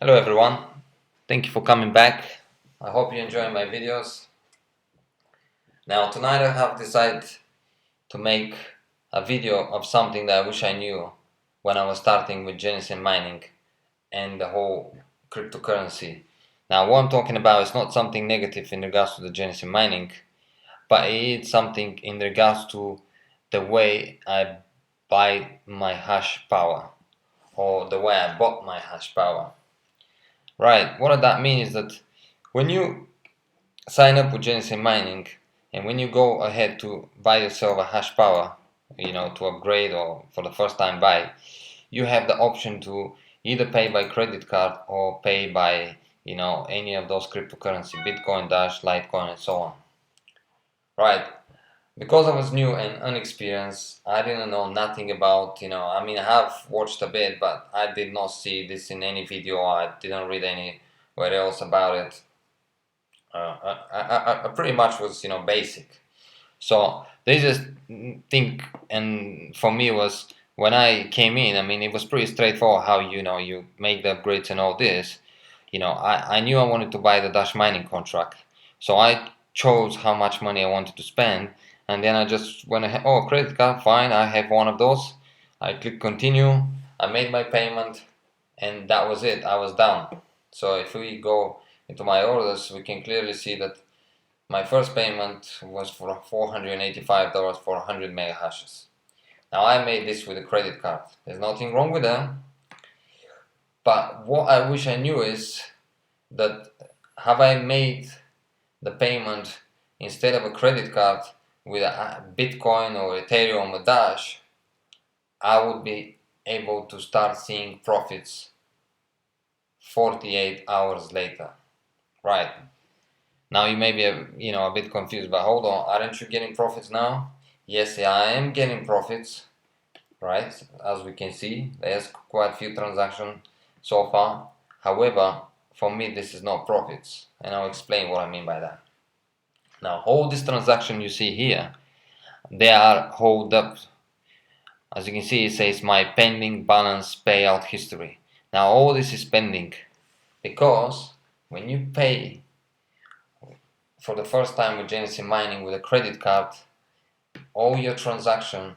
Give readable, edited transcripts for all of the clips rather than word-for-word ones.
Hello everyone, thank you for coming back. I hope you enjoy my videos. Now tonight I have decided to make a video of something that I wish I knew when I was starting with Genesis mining and the whole cryptocurrency. Now what I'm talking about is not something negative in regards to the Genesis mining, but it is something in regards to the way I buy my hash power, or the way I bought my hash power. Right, what that means is that when you sign up with Genesis Mining, and when you go ahead to buy yourself a hash power, to upgrade or for the first time buy, you have the option to either pay by credit card or pay by, any of those cryptocurrency, Bitcoin, Dash, Litecoin, and so on. Right. Because I was new and unexperienced, I didn't know nothing about, I have watched a bit, but I did not see this in any video. I didn't read anywhere else about it. I pretty much was basic. So they just think, and for me was when I came in, it was pretty straightforward how you make the upgrades and all this. I knew I wanted to buy the Dash mining contract, so I chose how much money I wanted to spend, and then I just went ahead. Oh, credit card, fine. I have one of those. I click continue. I made my payment, and that was it. I was done. So if we go into my orders, we can clearly see that my first payment was for $485 for 100 mega hashes. Now I made this with a credit card. There's nothing wrong with them, but what I wish I knew is that have I made the payment instead of a credit card with a Bitcoin or Ethereum or Dash, I would be able to start seeing profits 48 hours later. Right. Now you may be a bit confused, but hold on, aren't you getting profits now? Yes, yeah, I am getting profits, right? As we can see, there's quite a few transactions so far. However, for me, this is not profits, and I'll explain what I mean by that. Now, all these transactions you see here, they are hold up. As you can see, it says my pending balance payout history. Now, all this is pending because when you pay for the first time with Genesis Mining with a credit card, all your transactions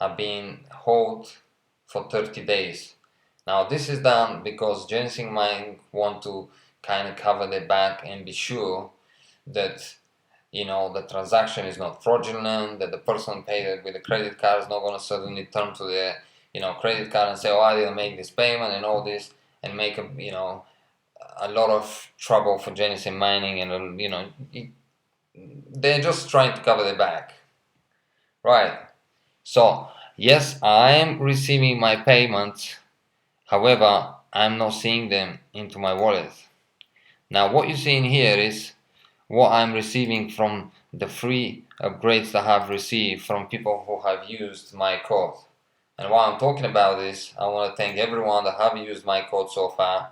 are being held for 30 days. Now this is done because Genesis Mining want to kind of cover their back and be sure that the transaction is not fraudulent, that the person paid with the credit card is not going to suddenly turn to the credit card and say, oh, I didn't make this payment and all this, and make a lot of trouble for Genesis Mining, and they're just trying to cover their back. Right. So, yes, I am receiving my payments. However, I'm not seeing them into my wallet. Now, what you're seeing here is what I'm receiving from the free upgrades that I have received from people who have used my code. And while I'm talking about this, I want to thank everyone that have used my code so far.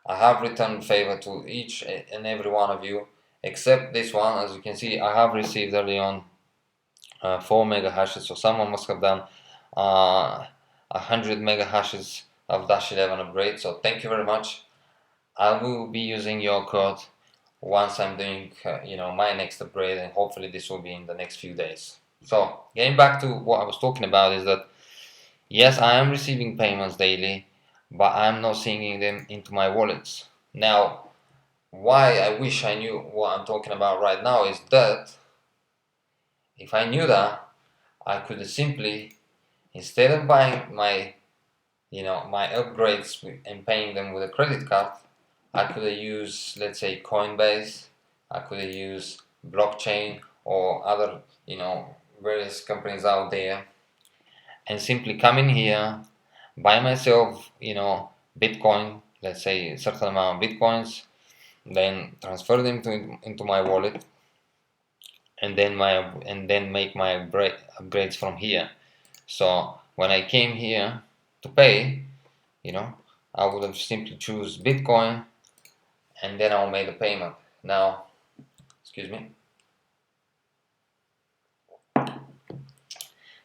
I have returned favor to each and every one of you, except this one. As you can see, I have received early on 4 mega hashes, so someone must have done 100 mega hashes of Dash 11 upgrade. So thank you very much. I will be using your code once I'm doing my next upgrade, and hopefully this will be in the next few days. So getting back to what I was talking about is that yes, I am receiving payments daily, but I'm not seeing them into my wallets. Now, why I wish I knew what I'm talking about right now is that if I knew that, I could simply, instead of buying my upgrades and paying them with a credit card, I could have used, let's say, Coinbase, I could have used blockchain or other various companies out there, and simply come in here, buy myself Bitcoin, let's say a certain amount of Bitcoins, then transfer them into my wallet, and then make my upgrades from here. So when I came here to pay, I would have simply choose Bitcoin, and then I'll make the payment. Now, excuse me.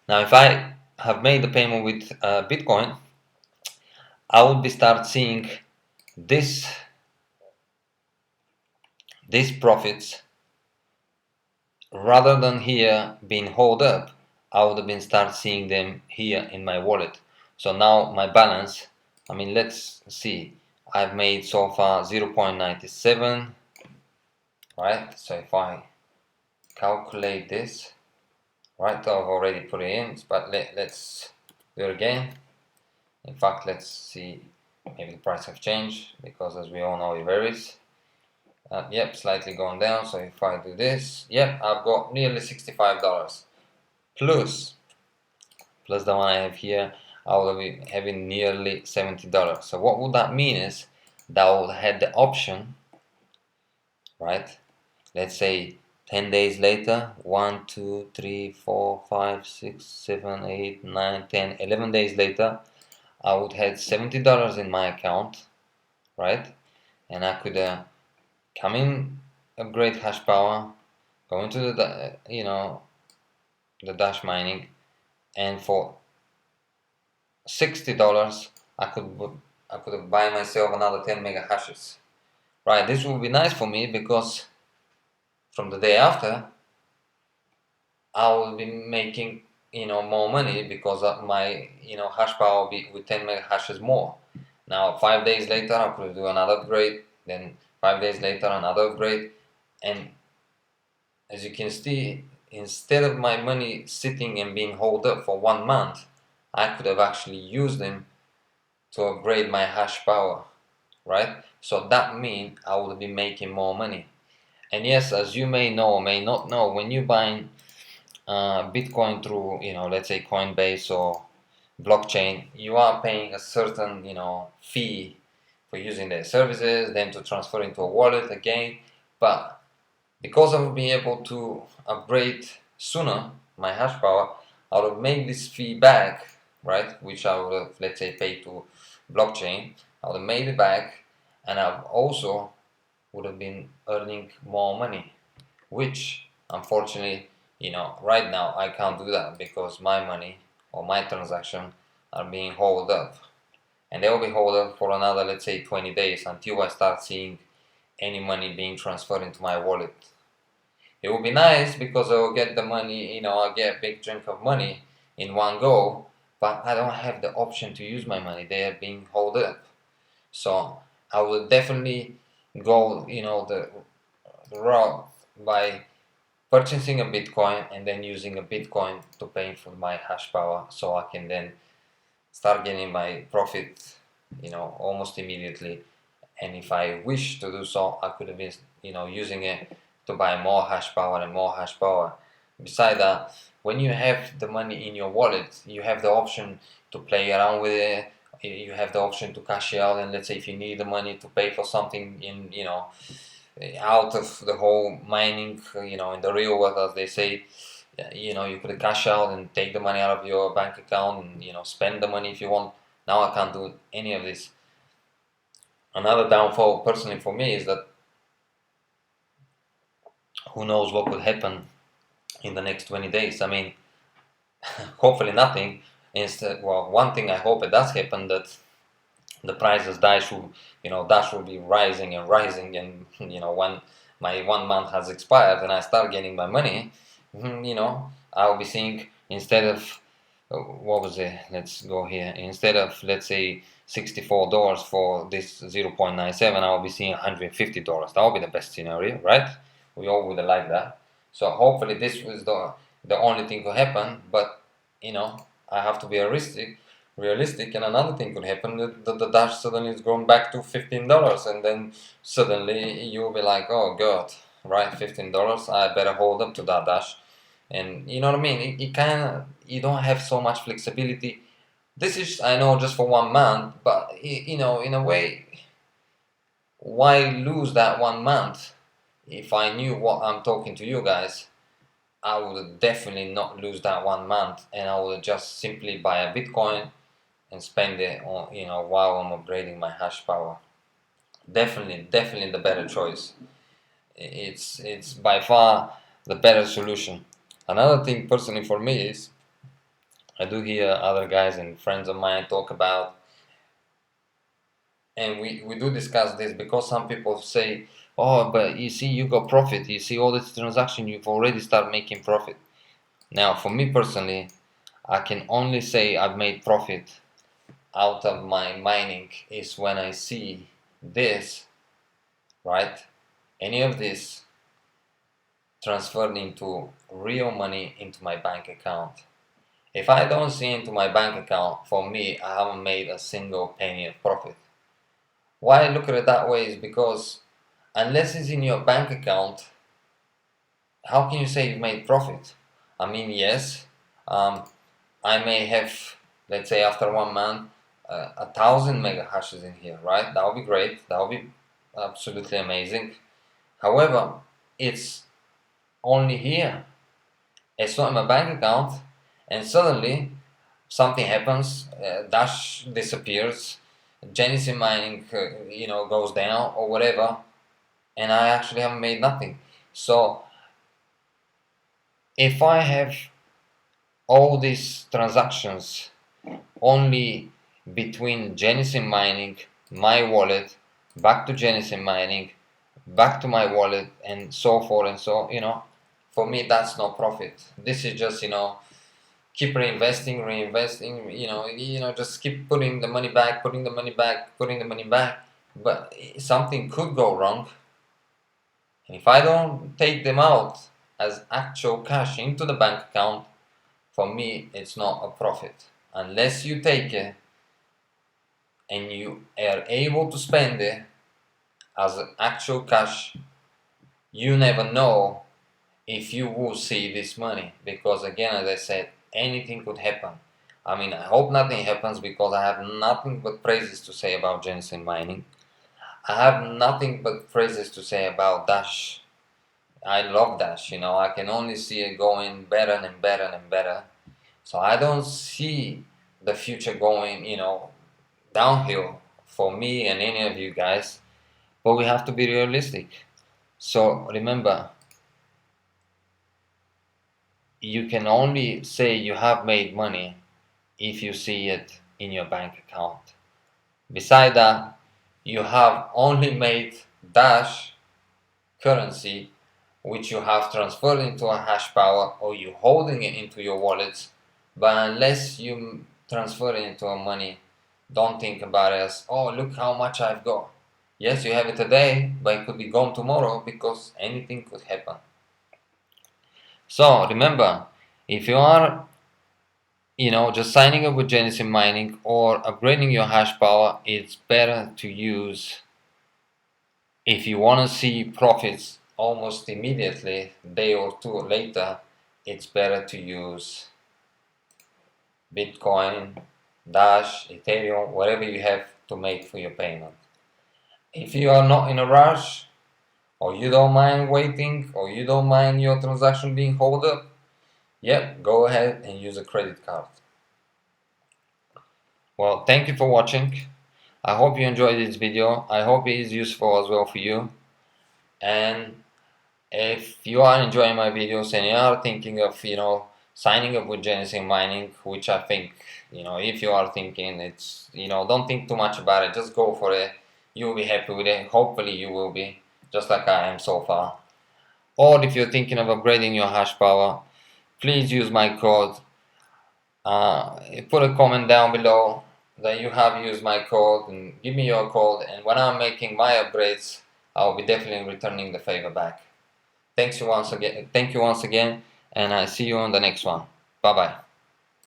Now, if I have made the payment with Bitcoin, I will be start seeing These profits, rather than here being held up, I would have been start seeing them here in my wallet. So now my balance, I mean, let's see, I've made so far 0.97, right? So if I calculate this, right, I've already put it in, but let's do it again. In fact, let's see, maybe the price have changed, because as we all know, it varies. Yep, slightly going down. So if I do this, yep, I've got nearly $65 plus the one I have here. I will be having nearly $70. So what would that mean is that I would have the option, right? Let's say 10 days later, 1, 2, 3, 4, 5, 6, 7, 8, 9, 10, 11 days later, I would have $70 in my account, right? And I could come in, upgrade hash power, go into the the dash mining, and for $60 I could buy myself another 10 mega hashes. Right, this would be nice for me because from the day after I will be making more money because of my hash power will be with 10 mega hashes more. Now 5 days later I could do another upgrade, then 5 days later another upgrade, and as you can see, instead of my money sitting and being held up for 1 month, I could have actually used them to upgrade my hash power, right? So that means I would be making more money. And yes, as you may know or may not know, when you buy Bitcoin through, let's say Coinbase or blockchain, you are paying a certain, fee for using their services, then to transfer into a wallet again. But because I will be able to upgrade sooner my hash power, I will make this fee back, right? Which I would have, let's say, paid to blockchain. I would have made it back, and I also would have been earning more money, which unfortunately, right now I can't do that because my money or my transaction are being held up, and they will be held up for another, let's say, 20 days until I start seeing any money being transferred into my wallet. It would be nice because I will get the money, I'll get a big chunk of money in one go, but I don't have the option to use my money. They are being held up. So I will definitely go, the route by purchasing a Bitcoin and then using a Bitcoin to pay for my hash power so I can then start getting my profit, almost immediately. And if I wish to do so, I could have been, using it to buy more hash power and more hash power. Besides that, when you have the money in your wallet, you have the option to play around with it. You have the option to cash it out, and let's say if you need the money to pay for something in, out of the whole mining, in the real world, as they say, you could cash out and take the money out of your bank account and, spend the money if you want. Now I can't do any of this. Another downfall personally for me is that who knows what could happen in the next 20 days. I mean, hopefully nothing. Instead, well, one thing I hope it does happen, that the prices Dash will be rising and rising, and when my 1 month has expired and I start getting my money, I'll be seeing, instead of what was it? Let's go here. Instead of, let's say, $64 for this 0.97, I'll be seeing $150. That will be the best scenario, right? We all would like that. So hopefully this was the only thing to happen, but I have to be realistic, and another thing could happen, that the Dash suddenly is going back to $15, and then suddenly you'll be like, oh god, right, $15, I better hold up to that Dash. And you know what I mean, it kind of, you don't have so much flexibility. This is, I know, just for 1 month, but in a way, why lose that 1 month? If I knew what I'm talking to you guys, I would definitely not lose that 1 month, and I would just simply buy a Bitcoin and spend it on, while I'm upgrading my hash power. Definitely the better choice. It's by far the better solution. Another thing personally for me is, I do hear other guys and friends of mine talk about and we do discuss this because some people say, oh, but you see, you got profit, you see all this transaction, you've already started making profit. Now for me personally, I can only say I've made profit out of my mining is when I see this, right, any of this transferred into real money into my bank account. If I don't see into my bank account, for me, I haven't made a single penny of profit. Why I look at it that way is because unless it's in your bank account, how can you say you've made profit? I mean, yes, I may have, let's say after 1 month, 1,000 mega hashes in here, right? That would be great. That would be absolutely amazing. However, it's only here. It's not in my bank account, and suddenly something happens. Dash disappears. Genesis mining, goes down or whatever, and I actually haven't made nothing. So if I have all these transactions only between Genesis mining, my wallet, back to Genesis mining, back to my wallet, and so forth and so, for me that's no profit. This is just, keep reinvesting, just keep putting the money back, putting the money back, putting the money back. But something could go wrong. And if I don't take them out as actual cash into the bank account, for me, it's not a profit. Unless you take it and you are able to spend it as actual cash, you never know if you will see this money. Because again, as I said, anything could happen. I mean, I hope nothing happens because I have nothing but praises to say about Genesis mining. I have nothing but praises to say about Dash. I love Dash, I can only see it going better and better and better. So I don't see the future going, downhill for me and any of you guys, but we have to be realistic. So remember, you can only say you have made money if you see it in your bank account. Beside that, you have only made Dash currency which you have transferred into a hash power or you holding it into your wallets, but unless you transfer it into a money, don't think about it as, oh, look how much I've got. Yes, you have it today, but it could be gone tomorrow because anything could happen. So remember, if you are just signing up with Genesis mining or upgrading your hash power, it's better to use, if you want to see profits almost immediately, day or two later, it's better to use Bitcoin, Dash, Ethereum, whatever you have to make for your payment. If you are not in a rush, or you don't mind waiting, or you don't mind your transaction being held up, go ahead and use a credit card. Well, thank you for watching. I hope you enjoyed this video. I hope it is useful as well for you. And if you are enjoying my videos and you are thinking of, signing up with Genesis mining, which I think, if you are thinking, it's, don't think too much about it. Just go for it. You will be happy with it. Hopefully you will be, just like I am so far. Or if you're thinking of upgrading your hash power, please use my code. Put a comment down below that you have used my code and give me your code, and when I'm making my upgrades, I'll be definitely returning the favor back. Thank you once again, and I see you on the next one. Bye bye.